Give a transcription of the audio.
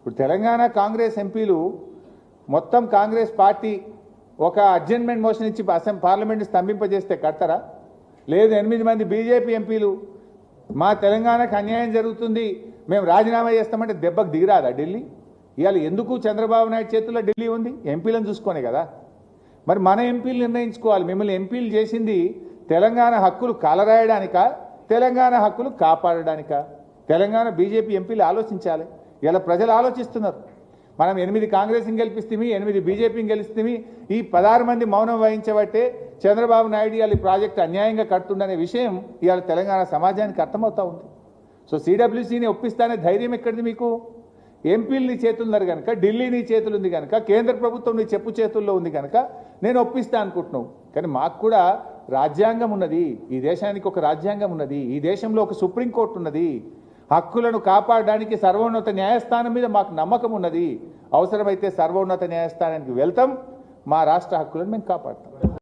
ఇప్పుడు తెలంగాణ కాంగ్రెస్ ఎంపీలు మొత్తం కాంగ్రెస్ పార్టీ ఒక అడ్జర్న్మెంట్ మోషన్ ఇచ్చి పార్లమెంట్ స్తంభింపజేస్తే కడతారా? లేదు 8 మంది బీజేపీ ఎంపీలు మా తెలంగాణకు అన్యాయం జరుగుతుంది మేము రాజీనామా చేస్తామంటే దెబ్బకు దిగిరాదా ఢిల్లీ? ఇవాళ ఎందుకు చంద్రబాబు నాయుడు చేతుల్లో ఢిల్లీ ఉంది? ఎంపీలను చూసుకొనే కదా. మరి మన ఎంపీలు నిర్ణయించుకోవాలి. మిమ్మల్ని ఎంపీలు చేసింది తెలంగాణ హక్కులు కాలరాయడానికా, తెలంగాణ హక్కులు కాపాడడానికా? తెలంగాణ బీజేపీ ఎంపీలు ఆలోచించాలి. ఇలా ప్రజలు ఆలోచిస్తున్నారు. మనం 8 కాంగ్రెస్ని గెలిపిస్తేమి, 8 బీజేపీని గెలిస్తేమి, ఈ 16 మంది మౌనం వహించబట్టే చంద్రబాబు నాయుడు ఇవాళ ఈ ప్రాజెక్టు అన్యాయంగా కడుతుందనే విషయం ఇవాళ తెలంగాణ సమాజానికి అర్థమవుతా ఉంది. సో సిడబ్ల్యూసీని ఒప్పిస్తానే ధైర్యం ఎక్కడిది మీకు? ఎంపీలు నీ చేతులున్నారు కనుక, ఢిల్లీ నీ చేతులు ఉంది కనుక, కేంద్ర ప్రభుత్వం నీ చెప్పు చేతుల్లో ఉంది కనుక నేను ఒప్పిస్తా అనుకుంటున్నావు. కానీ మాకు కూడా రాజ్యాంగం ఉన్నది. ఈ దేశానికి ఒక రాజ్యాంగం ఉన్నది. ఈ దేశంలో ఒక సుప్రీంకోర్టు ఉన్నది. హక్కులను కాపాడడానికి సర్వోన్నత న్యాయస్థానం మీద మాకు నమ్మకం ఉన్నది. అవసరమైతే సర్వోన్నత న్యాయస్థానానికి వెళ్తాం. మా రాష్ట్ర హక్కులను మేము కాపాడుతాం.